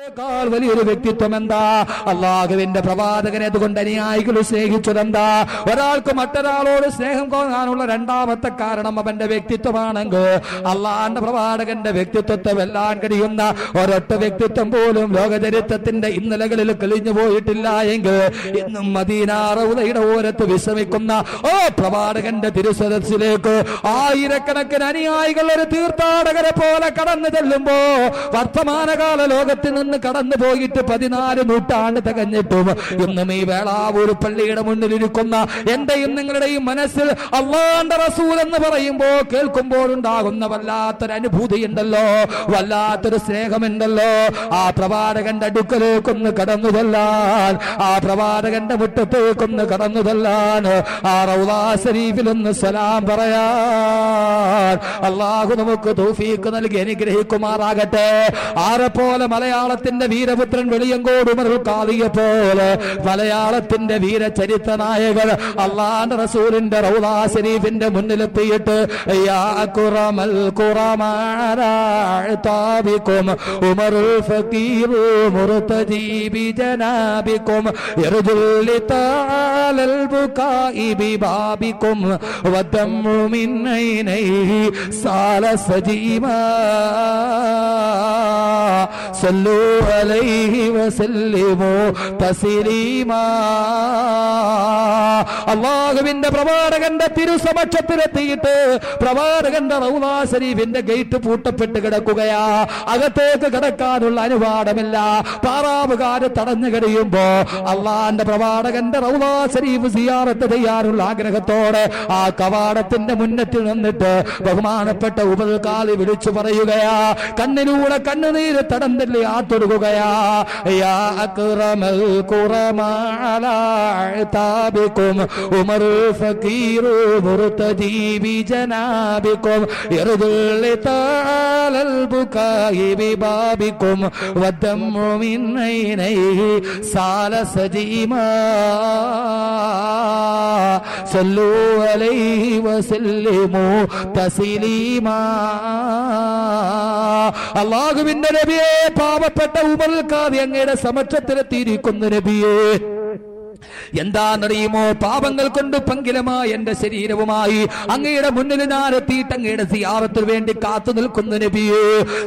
േക്കാൾ വലിയൊരു വ്യക്തിത്വം എന്താ? അള്ളാഹുവിന്റെ പ്രവാചകനെ അതുകൊണ്ട് അനുയായികൾ സ്നേഹിച്ചതെന്താ? ഒരാൾക്ക് മറ്റൊരാളോട് സ്നേഹം തോന്നാനുള്ള രണ്ടാമത്തെ കാരണം അവന്റെ വ്യക്തിത്വമാണെങ്കിൽ അള്ളാന്റെ പ്രവാചകന്റെ വ്യക്തിത്വത്തെ വെല്ലാൻ കഴിയുന്ന ഒരൊറ്റ വ്യക്തിത്വം പോലും ലോകചരിത്രത്തിന്റെ ഇന്നലകളിൽ കഴിഞ്ഞു പോയിട്ടില്ല എങ്കിൽ ഇന്നും മദീന റൗളയുടെ ഓരത്ത് വിശ്രമിക്കുന്ന പ്രവാചകന്റെ തിരുസദസ്സിലേക്ക് ആയിരക്കണക്കിന് അനുയായികൾ ഒരു തീർത്ഥാടകരെ പോലെ കടന്നു ചെല്ലുമ്പോ വർത്തമാനകാല ലോകത്തിൽ നിന്ന് കടന്നു പോയിട്ട് 14 നൂറ്റാണ്ട് തികഞ്ഞിട്ടും ഇന്നും ഈ വേളാവൂർ പള്ളിയുടെ മുന്നിലിരിക്കുന്ന എന്റെയും നിങ്ങളുടെയും മനസ്സിൽ അല്ലാഹുവിന്റെ റസൂൽ എന്ന് പറയുമ്പോ കേൾക്കുമ്പോഴുണ്ടാകുന്ന വല്ലാത്തൊരു അനുഭൂതി ഉണ്ടല്ലോ, വല്ലാത്തൊരു സ്നേഹമുണ്ടല്ലോ. ആ പ്രവാചകന്റെ അടുക്കലേക്കൊന്ന് കടന്നു ചെല്ലാൻ, ആ പ്രവാചകന്റെ മുറ്റത്തേക്കൊന്ന് കടന്നു ചെല്ലാൻ, ആ റൗളാ ശരീഫിലൊന്ന് സലാം പറയാൻ അല്ലാഹു നമുക്ക് തൗഫീഖ് നൽകി അനുഗ്രഹിക്കുമാറാകട്ടെ. ആരെപ്പോലെ മലയാളത്തിന്റെ വീരപുത്രൻ വെളിയങ്കോട് ഉമറുൽ ഖാദിയെ പോലെ മലയാളത്തിന്റെ വീരചരിത്ര നായകർ അല്ലാഹുവിന്റെ റസൂലിന്റെ റൗളാ ശരീഫിന്റെ മുന്നിലെത്തിയിട്ട് യാ അക്റമൽ ഖുറമാനാഅതാബികും ഉമറുൽ ഫഖീർ മുർതദി ബിജനാബികും യർജുൽ ലിതാലൽ ബുകാഇ ബിബാബികും വദമ്മു മിൻ ഐനൈഹി സാല സജീമാ സല്ലു അലൈഹി വസല്ലിമു തസ്ലീമാ. അല്ലാഹുവിന്റെ പ്രവാചകന്റെ തിരുസമക്ഷത്തിലെത്തിയിട്ട് പ്രവാചകന്റെ റൗളാ ശരീഫിന്റെ ഗേറ്റ് പൂട്ടപ്പെട്ട് കിടക്കുകയാ. അകത്തേക്ക് കടക്കാനുള്ള അനുവാദമില്ല. പാറാവുകാര് തടഞ്ഞു കഴിയുമ്പോ അള്ളാന്റെ പ്രവാചകന്റെ റൗളാ ശരീഫ് സിയാറത്ത് ചെയ്യാനുള്ള ആഗ്രഹത്തോടെ ആ കവാടത്തിന്റെ മുന്നത്തിൽ നിന്നിട്ട് ബഹുമാനപ്പെട്ട ഉമറുൽ ഖാദി വിളിച്ചു പറയുകയാ, കണ്ണിലൂടെ കണ്ണുനീര് തടന്തല്ലേ ആത്തൊടുകയാ. യാ അക്റമൽ ഖുറമാനാഅതാബികും ഉമറുൽ ഫഖീർ മുർതദി ബിജനാബികും യർജുൽ ലിതാലൽ ബുകാഇ ബിബാബികും വദമ്മു മിൻ ഐനൈഹി സാല സജീമാ സല്ലു അലൈഹി വസല്ലിമു തസ്ലീമാ. അല്ലാഹുവിന്റെ നബിയെ, പാവപ്പെട്ട ഉമറുൽ ഖാദി അങ്ങയുടെ സമക്ഷത്തിലെത്തിയിരിക്കുന്ന നബിയെ, എന്താണെന്നറിയുമോ? പാപങ്ങൾ കൊണ്ട് പങ്കിലമായ എന്റെ ശരീരവുമായി അങ്ങയുടെ മുന്നിൽ ഞാൻ എത്തിയിട്ട് അങ്ങയുടെ സിയാറത്തിന് വേണ്ടി കാത്തു നിൽക്കുന്ന നബിയേ,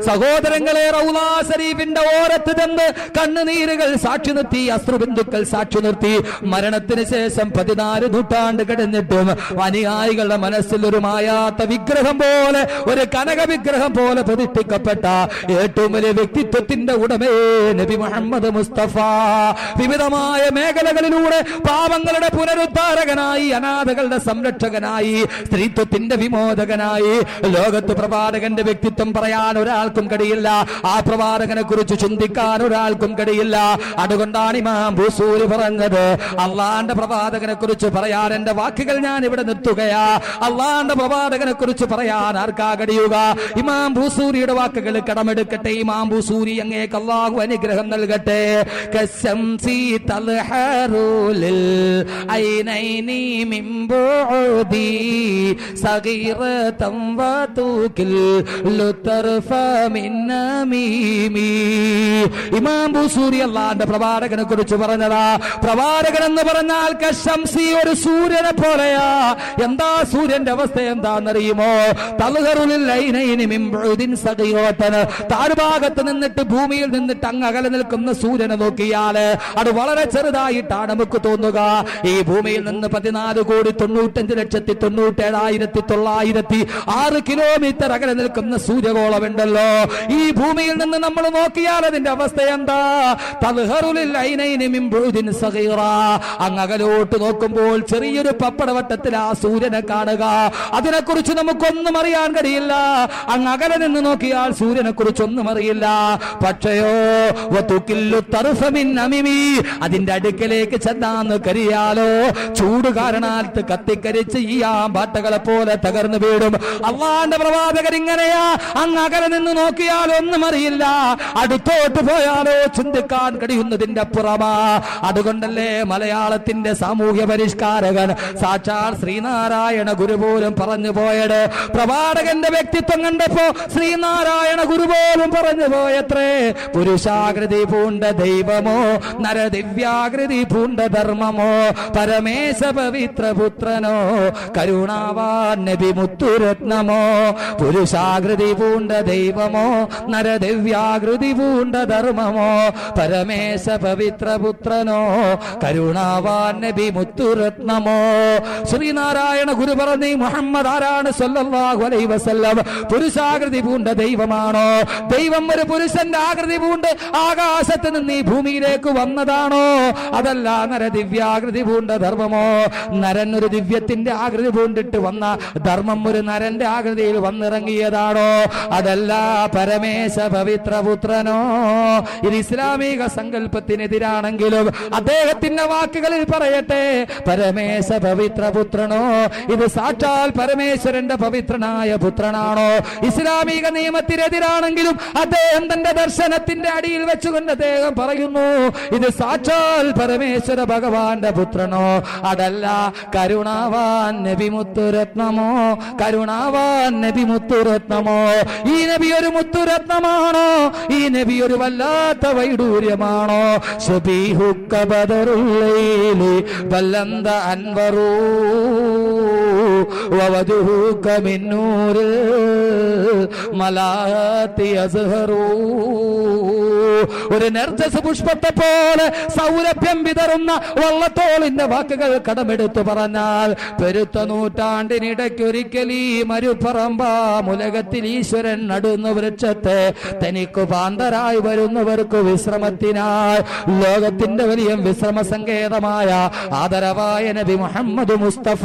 സഹോദരങ്ങളെ, റൗളാ ശരീഫിന്റെ ഓരത്ത് ചെന്ന് കണ്ണുനീരുകൾ സാക്ഷി നിർത്തി, അശ്രുബിന്ദുക്കൾ സാക്ഷി നിർത്തി. മരണത്തിന് ശേഷം 14 നൂറ്റാണ്ട് കഴിഞ്ഞിട്ടും അനുയായികളുടെ മനസ്സിൽ ഒരു മായാത്ത വിഗ്രഹം പോലെ, ഒരു കനക വിഗ്രഹം പോലെ പ്രതിഷ്ഠിക്കപ്പെട്ട ഏറ്റവും വലിയ വ്യക്തിത്വത്തിന്റെ ഉടമേ നബി മുഹമ്മദ് മുസ്തഫ വിവിധമായ മേഖലകളിലൂടെ പാവങ്ങളുടെ പുനരുദ്ധാരകനായി, അനാഥകളുടെ സംരക്ഷകനായി, സ്ത്രീത്വത്തിന്റെ വിമോചകനായി ലോകത്ത് പ്രവാചകന്റെ വ്യക്തിത്വം പറയാൻ ഒരാൾക്കും കഴിയില്ല. ആ പ്രവാചകനെ കുറിച്ച് ചിന്തിക്കാൻ ഒരാൾക്കും കഴിയില്ല. അതുകൊണ്ടാണ് ഇമാം ബൂസൂരി പറഞ്ഞത്, അള്ളാന്റെ പ്രവാചകനെ കുറിച്ച് പറയാൻ എന്റെ വാക്കുകൾ ഞാൻ ഇവിടെ നിർത്തുകയാ. അള്ളാന്റെ പ്രവാചകനെ കുറിച്ച് പറയാൻ ആർക്കാ കഴിയുക? ഇമാം ബൂസൂരിയുടെ വാക്കുകൾ കടമെടുക്കട്ടെ. ഇമാം ബൂസൂരി അങ്ങേക്ക് അള്ളാഹു അനുഗ്രഹം നൽകട്ടെ. കശംസി തൽഹറു ഐനൈനി മിൻ ബുഅദി സഗീറതൻ വതുകിൽ ലുതർഫ മിൻ നമീമി. ഇമാം ബൂസൂരി അല്ലാഹുവിന്റെ പ്രവാചകനെ കുറിച്ച് പറഞ്ഞതാ. പ്രവാചകൻ എന്ന് പറഞ്ഞാൽ കശംസി, ഒരു സൂര്യനെ പോലെയാ. എന്താ സൂര്യന്റെ അവസ്ഥ എന്താണെന്നറിയുമോ? തൽഹറുൽ ഐനൈനി മിൻ ബുഅദിൻ സഗീറതൻ, താഴ്ഭാഗത്ത് നിന്നിട്ട് ഭൂമിയിൽ നിന്നിട്ട് അങ്ങ് അകലെ നിൽക്കുന്ന സൂര്യനെ നോക്കിയാൽ അത് വളരെ ചെറുതായിട്ടാണ് നമുക്ക് തോന്നുക. ഈ ഭൂമിയിൽ നിന്ന് 14,95,97,906 കിലോമീറ്റർ അകലെ നിൽക്കുന്ന സൂര്യഗോളമുണ്ടല്ലോ. ഈ ഭൂമിയിൽ നിന്ന് നമ്മൾ നോക്കിയാൽ അതിന്റെ അവസ്ഥ എന്താ? അങ്ങകലോട്ട് നോക്കുമ്പോൾ ചെറിയൊരു പപ്പടവട്ടത്തിൽ ആ സൂര്യനെ കാണുക. അതിനെക്കുറിച്ച് നമുക്കൊന്നും അറിയാൻ കഴിയില്ല. അങ്ങകലെ നിന്ന് നോക്കിയാൽ സൂര്യനെ കുറിച്ചൊന്നും അറിയില്ല. പക്ഷയോ അതിന്റെ അടുക്കലേക്ക് ചെന്നാന്ന് കരിയാലോ ചൂട് കാരണാത്ത് കത്തിക്കരിച്ച് ഈ ആമ്പാട്ടകളെ പോലെ തകർന്നു വീടും. അള്ളാന്റെ പ്രവാചകൻ ഇങ്ങനെയാ. അങ്ങ് അകലെ നിന്ന് നോക്കിയാൽ ഒന്നും അറിയില്ല, അടുത്തോട്ട് പോയാലോ ചിന്തിക്കാൻ കഴിയുന്നതിന്റെ അപ്പുറമാ. അതുകൊണ്ടല്ലേ മലയാളത്തിന്റെ സാമൂഹ്യ പരിഷ്കാരകൻ സാക്ഷാൽ ശ്രീനാരായണ ഗുരു പോലും പറഞ്ഞു പോയത്. പ്രവാചകന്റെ വ്യക്തിത്വം കണ്ടപ്പോ ശ്രീനാരായണ ഗുരു പോലും പറഞ്ഞു പോയത്രേ, പുരുഷാകൃതി പൂണ്ട ദൈവമോ നരദിവ്യാകൃതി പൂണ്ട ധർമ്മമോ പരമേശ പവിത്ര പുത്രനോ കരുണാവാൻ നബി മുത്തുരത്നമോ. പുരുഷാകൃതി പൂണ്ട ദൈവമോ നരദിവ്യാകൃതി പൂണ്ട ധർമ്മമോ പരമേശ പവിത്ര പുത്രനോ കരുണാവാൻ നബി മുത്തുരത്നമോ. ശ്രീനാരായണ ഗുരു പറഞ്ഞു, മുഹമ്മദ് ആരാണ് സല്ലല്ലാഹു അലൈഹി വസല്ലം? പുരുഷാകൃതി പൂണ്ട ദൈവമാണോ? ദൈവം ഒരു പുരുഷന്റെ ആകൃതി പൂണ്ട് ആകാശത്ത് നിന്ന് ഈ ഭൂമിയിലേക്ക് വന്നതാണോ? അതല്ല നരദിവ്യാകൃതി പൂണ്ട ധർമ്മമോ? നരൻ ഒരു ദിവ്യത്തിന്റെ ആകൃതി പൂണ്ടിട്ട് വന്ന ധർമ്മം ഒരു നരന്റെ ആകൃതിയിൽ വന്നിറങ്ങിയതാണോ? അതല്ല പരമേശ പവിത്ര പുത്രനോ? ഇത് ഇസ്ലാമിക സങ്കല്പത്തിനെതിരാണെങ്കിലും അദ്ദേഹത്തിന്റെ വാക്കുകളിൽ പറയട്ടെ, പരമേശ പവിത്ര പുത്രനോ? ഇത് സാക്ഷാൽ പരമേശ്വരന്റെ പവിത്രനായ പുത്രനാണോ? ഇസ്ലാമിക നിയമത്തിനെതിരാണെങ്കിലും അദ്ദേഹം തന്റെ ദർശനത്തിന്റെ അടിയിൽ വെച്ചുകൊണ്ട് അദ്ദേഹം പറയുന്നു, ഇത് സാക്ഷാൽ പരമേശ്വര ഭഗവാന്റെ പുത്രനോ? അതല്ല കരുണാവാൻ നബി മുത്തുരത്നമോ? കരുണാവാൻ നബി മുത്തുരത്നമോ? ഈ നബി ഒരു മുത്തുരത്നമാണോ? ഈ നബി ഒരു വല്ലാത്ത വൈഡൂര്യമാണോ? ശബീഹുക്ക ബദറുല്ലൈലി വല്ലന്ത അൻവറൂ വവജുഹുക മിൻ നൂറിൽ മലാഅത്തി അസ്ഹറൂ. ഒരു നർജസ് പുഷ്പത്തെ പോലെ സൗരഭ്യം വിതറുന്ന വള്ളത്തോളിന്റെ വാക്കുകൾ കടമെടുത്തു പറഞ്ഞാൽ, പെരുത്ത നൂറ്റാണ്ടിനിടയ്ക്കൊരിക്കൽ ഈ മരുപ്പറമ്പാ മുലകത്തിൽ ഈശ്വരൻ നടുന്ന വൃക്ഷത്തെ തനിക്ക് പാന്തരായി വരുന്നവർക്ക് വിശ്രമത്തിനായി ലോകത്തിന്റെ വലിയ വിശ്രമ സങ്കേതമായ ആദരവായ നബി മുഹമ്മദ് മുസ്തഫ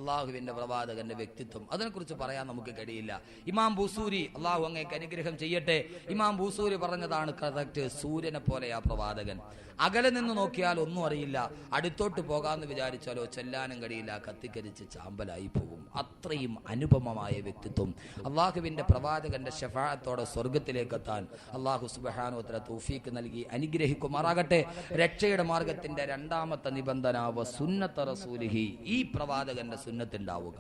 അള്ളാഹുവിന്റെ പ്രവാചകന്റെ വ്യക്തിത്വം, അതിനെക്കുറിച്ച് പറയാൻ നമുക്ക് കഴിയില്ല. ഇമാം ബൂസൂരി, അള്ളാഹു അങ്ങേക്ക് അനുഗ്രഹം ചെയ്യട്ടെ, ഇമാം ബൂസൂരി പറഞ്ഞതാണ് കറക്റ്റ്. സൂര്യനെ പോലെയാ പ്രവാചകൻ. അകലെ നിന്ന് നോക്കിയാൽ ഒന്നും അറിയില്ല, അടുത്തോട്ട് പോകാമെന്ന് വിചാരിച്ചാലോ ചെല്ലാനും കഴിയില്ല, കത്തിക്കരിച്ച് ചാമ്പലായി പോകും. അത്രയും അനുപമമായ വ്യക്തിത്വം. അള്ളാഹുവിന്റെ പ്രവാചകന്റെ ശഫാഅത്തോടെ സ്വർഗത്തിലേക്ക് എത്താൻ അള്ളാഹു സുബ്ഹാനഹു വ തആല തൗഫീഖ് നൽകി അനുഗ്രഹിക്കുമാറാകട്ടെ. രക്ഷയുടെ മാർഗത്തിന്റെ രണ്ടാമത്തെ നിബന്ധന വസുന്നത്ത റസൂലിഹി, ഈ പ്രവാചകന്റെ സുന്നത്ത് ഉണ്ടാവുക.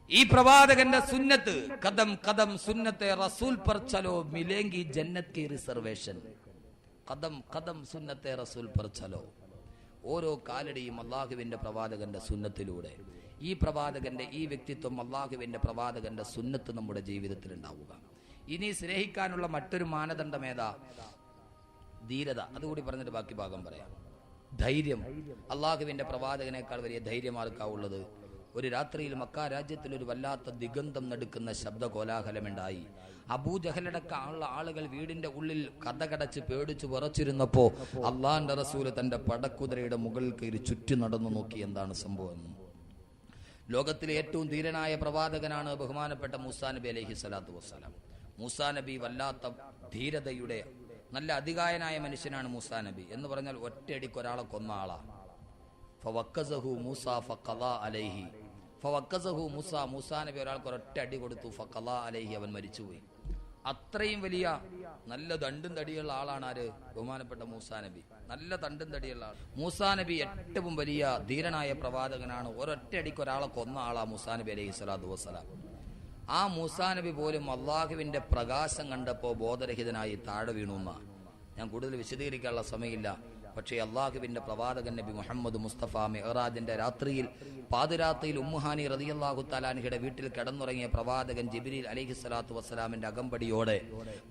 ഈ പ്രവാചകന്റെ സുന്നത്ത് കദം കദം സുന്നത്തെ റസൂൽ पर चलो मिलेंगी जन्नत की रिजर्वेशन. കദം കദം സുന്നത്തെ റസൂൽ पर चलो. ഓരോ കാലടിയും അള്ളാഹുവിന്റെ പ്രവാചകന്റെ സുന്നത്തിലൂടെ, ഈ പ്രവാചകന്റെ ഈ വ്യക്തിത്വം, അള്ളാഹുവിന്റെ പ്രവാചകന്റെ സുന്നത്ത് നമ്മുടെ ജീവിതത്തിൽ ഉണ്ടാവുക. ഇനി സ്നേഹിക്കാനുള്ള മറ്റൊരു മാനദണ്ഡം ഏതാ? ധീരത. അതുകൂടി പറഞ്ഞിട്ട് ബാക്കി ഭാഗം പറയാം. ധൈര്യം. അള്ളാഹുവിന്റെ പ്രവാചകനേക്കാൾ വലിയ ധൈര്യം ആർക്കാവുള്ളത്? ഒരു രാത്രിയിൽ മക്ക രാജ്യത്തിൽ ഒരു വല്ലാത്ത ദിഗന്ധം നടുക്കുന്ന ശബ്ദ കോലാഹലമുണ്ടായി. അബൂജഹലടക്കമുള്ള ആളുകൾ വീടിന്റെ ഉള്ളിൽ കഥകടച്ച് പേടിച്ചു വിറച്ചിരുന്നപ്പോ അള്ളാന്റെ റസൂല് തന്റെ പടക്കുതിരയുടെ മുകളിൽ കയറി ചുറ്റി നടന്നു നോക്കി എന്താണ് സംഭവം. ലോകത്തിലെ ഏറ്റവും ധീരനായ പ്രവാചകനാണ് ബഹുമാനപ്പെട്ട മൂസാ നബി അലൈഹി സ്വലാത്തു വസ്സലാം. മൂസാ നബി വല്ലാത്ത ധീരതയുടെ നല്ല അധികായനായ മനുഷ്യനാണ് മൂസാ നബി. എന്ന് പറഞ്ഞാൽ ഒറ്റയടിക്ക് ഒരാളെ കൊന്ന ആളാ. ഫവക്കസഹു മൂസ ഫഖളാ അലൈഹി. ഫവക്കസഹു മൂസ, മൂസാ നബി ഒരാൾക്ക് ഒരൊറ്റ അടി കൊടുത്തു. ഫഖളാ അലൈഹി, അവൻ മരിച്ചുപോയി. അത്രയും വലിയ നല്ല തണ്ടും തടിയുള്ള ആളാണ് ആര്? ബഹുമാനപ്പെട്ട മൂസാ നബി. നല്ല തണ്ടും തടിയുള്ള ആൾ. മൂസാ നബി ഏറ്റവും വലിയ ധീരനായ പ്രവാചകനാണ്. ഒരൊറ്റ അടിക്ക് ഒരാളെ കൊന്ന ആളാ മൂസാ നബി അലൈഹി സ്വലാത്തു വസ്സലാം. ആ മൂസാ നബി പോലും അള്ളാഹുവിന്റെ പ്രകാശം കണ്ടപ്പോൾ ബോധരഹിതനായി താഴെ വീണുന്ന. ഞാൻ കൂടുതൽ വിശദീകരിക്കാനുള്ള സമയമില്ല. പക്ഷേ അള്ളാഹുവിന്റെ പ്രവാചകൻ നബി മുഹമ്മദ് മുസ്തഫ മിഅ്റാജിന്റെ രാത്രിയിൽ പാതിരാത്രിയിൽ ഉമ്മുഹാനി റളിയല്ലാഹു തആല അൻഹയുടെ വീട്ടിൽ കിടന്നുറങ്ങിയ പ്രവാചകൻ ജിബ്രീൽ അലൈഹിസ്സലാത്തു വസ്സലാമിന്റെ അകമ്പടിയോടെ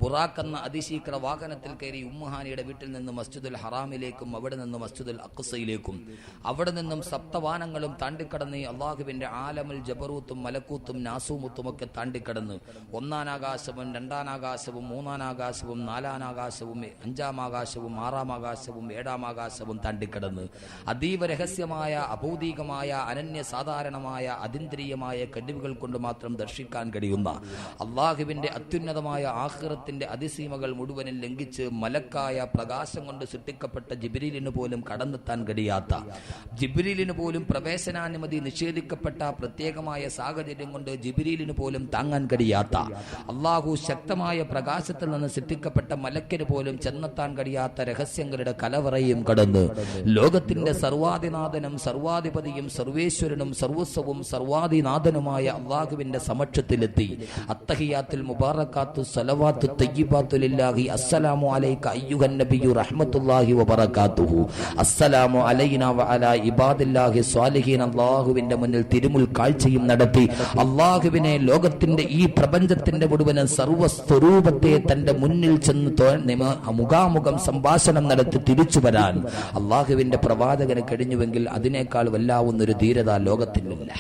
ബുറാഖ് എന്ന അതിശീഘ്ര വാഹനത്തിൽ കയറി ഉമ്മുഹാനിയുടെ വീട്ടിൽ നിന്ന് മസ്ജിദുൽ ഹറാമിലേക്കും അവിടെ നിന്ന് മസ്ജിദുൽ അഖ്സയിലേക്കും അവിടെ നിന്നും സപ്തവാനങ്ങളും താണ്ടിക്കടന്ന് അള്ളാഹുവിന്റെ ആലമുൽ ജബറൂത്തും മലക്കൂത്തും നാസൂമുത്തും ഒക്കെ താണ്ടിക്കടന്ന് ഒന്നാനാകാശവും രണ്ടാനാകാശവും മൂന്നാനാകാശവും നാലാനാകാശവും അഞ്ചാം ആകാശവും ആറാം ആകാശവും ഏഴാം ഏഴാമാകാശവും താണ്ടിക്കടന്ന് അതീവ രഹസ്യമായ അഭൗതികമായ അനന്യ സാധാരണമായ അതീന്ദ്രിയമായ കഴിവുകൾ കൊണ്ട് മാത്രം ദർശിക്കാൻ കഴിയുന്ന അള്ളാഹുവിന്റെ അത്യുന്നതമായ ആഖിറത്തിന്റെ അതിസീമകൾ മുഴുവനും ലംഘിച്ച് മലക്കായ പ്രകാശം കൊണ്ട് സൃഷ്ടിക്കപ്പെട്ട ജിബ്രീലിന് പോലും കടന്നെത്താൻ കഴിയാത്ത, ജിബ്രീലിന് പോലും പ്രവേശനാനുമതി നിഷേധിക്കപ്പെട്ട പ്രത്യേകമായ സാഹചര്യം കൊണ്ട് ജിബ്രീലിന് പോലും താങ്ങാൻ കഴിയാത്ത, അള്ളാഹു ശക്തമായ പ്രകാശത്തിൽ നിന്ന് സൃഷ്ടിക്കപ്പെട്ട മലക്കിന് പോലും ചെന്നെത്താൻ കഴിയാത്ത രഹസ്യങ്ങളുടെ കലവറയും കടന്ന് ലോകത്തിന്റെ സർവാധിനാഥനും സർവാധിപതിയും സർവേശ്വരനും സർവസ്വവും സർവാധിനാഥനുമായ അള്ളാഹുവിന്റെ സമക്ഷത്തിലെത്തി അത്തഹിയാത്തുൽ മുബാറകാത്തു സലവാത്തു തയ്യിബാത്തു ലില്ലാഹി അസ്സലാമു അലൈക അയ്യുഹൻ നബിയ്യു റഹ്മത്തുള്ളാഹി വബറകാതുഹു അസ്സലാമു അലൈനാ വഅലാ ഇബാദില്ലാഹി സ്വാലിഹീൻ അള്ളാഹുവിന്റെ മുന്നിൽ തിരുമുൽ കാഴ്ചയും നടത്തി അള്ളാഹുവിനെ ലോകത്തിന്റെ ഈ പ്രപഞ്ചത്തിന്റെ മുഴുവനും സർവസ്വരൂപത്തെ തന്റെ മുന്നിൽ ചെന്ന് മുഖാമുഖം സംഭാഷണം നടത്തി തിരിച്ചു വരാൻ അള്ളാഹുവിന്റെ പ്രവാചകന് കഴിഞ്ഞുവെങ്കിൽ അതിനേക്കാൾ വല്ലാവുന്നൊരു ധീരത ലോകത്തിനില്ല.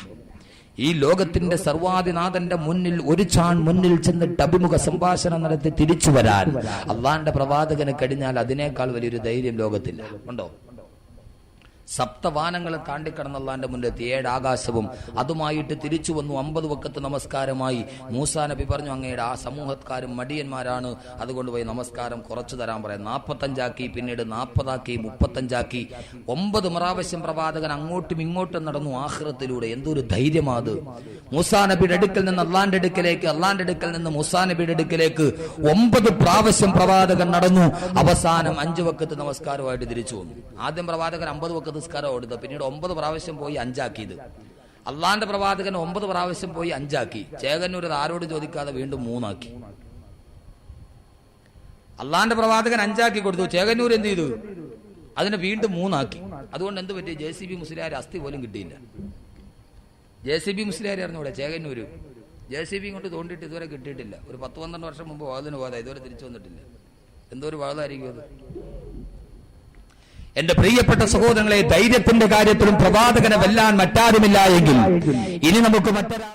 ഈ ലോകത്തിന്റെ സർവാധിനാഥന്റെ മുന്നിൽ ഒരു ചാൺ മുന്നിൽ ചെന്നിട്ട് അഭിമുഖ സംഭാഷണം നടത്തി തിരിച്ചു വരാൻ അള്ളാന്റെ പ്രവാചകന് കഴിഞ്ഞാൽ അതിനേക്കാൾ വലിയൊരു ധൈര്യം ലോകത്തില്ല. ഉണ്ടോ? സപ്തവാനങ്ങളെ താണ്ടിക്കടന്ന അള്ളാന്റെ മുന്നിലെത്തി, 7 ആകാശവും അതുമായിട്ട് തിരിച്ചു വന്നു. 50 വക്കത്ത് നമസ്കാരമായി. മൂസാ നബി പറഞ്ഞു, അങ്ങയുടെ ആ സമൂഹക്കാരും മടിയന്മാരാണ്, അതുകൊണ്ട് പോയി നമസ്കാരം കുറച്ചു തരാൻ പറയാം. 45 ആക്കി, പിന്നീട് 40 ആക്കി, 35 ആക്കി. 9 പ്രാവശ്യം പ്രവാചകൻ അങ്ങോട്ടും ഇങ്ങോട്ടും നടന്നു ആഖിറത്തിലൂടെ. എന്തൊരു ധൈര്യമാത്! മൂസാ നബിയുടെ അടുക്കൽ നിന്ന് അള്ളാന്റെ അടുക്കലേക്ക്, അള്ളാന്റെ അടുക്കൽ നിന്ന് മൂസാ നബിയുടെ അടുക്കലേക്ക് 9 പ്രാവശ്യം പ്രവാചകൻ നടന്നു. അവസാനം 5 വക്കത്ത് നമസ്കാരമായിട്ട് തിരിച്ചു വന്നു. ആദ്യം പ്രവാചകൻ 50 വക്കത്ത് നിസ്കാരം ഓടുന്നത്, പിന്നീട് 9 പ്രാവശ്യം പോയി 5 ആക്കിയത്. അള്ളാന്റെ പ്രവാചകൻ 9 പ്രാവശ്യം പോയി 5 ആക്കി. ചേകന്നൂർ ആരോട് ചോദിക്കാതെ വീണ്ടും 3 ആക്കി. അള്ളാന്റെ പ്രവാചകൻ 5 ആക്കി കൊടുത്തു. ചേകന്നൂർ എന്ത് ചെയ്തു? അതിനെ വീണ്ടും 3 ആക്കി. അതുകൊണ്ട് എന്ത് പറ്റി? JCB മുസ്ലിയാർ അസ്ഥി പോലും കിട്ടിയില്ല. JCB മുസ്ലിയാർ അറിഞ്ഞൂടെ? ചേകന്നൂര് JCB ഇങ്ങോട്ട് തോണ്ടിയിട്ട് ഇതുവരെ കിട്ടിയിട്ടില്ല. ഒരു 10-12 വർഷം മുമ്പ് വാതിന് പോകാതെ ഇതുവരെ തിരിച്ചു വന്നിട്ടില്ല. എന്തോ ഒരു വാദമായിരിക്കും അത്. എന്റെ പ്രിയപ്പെട്ട സഹോദരങ്ങളെ, ധൈര്യത്തിന്റെ കാര്യത്തിലും പ്രവാചകനെ വെല്ലാൻ മറ്റാരുമില്ല എങ്കിൽ ഇനി നമുക്ക് മറ്റൊരാൾ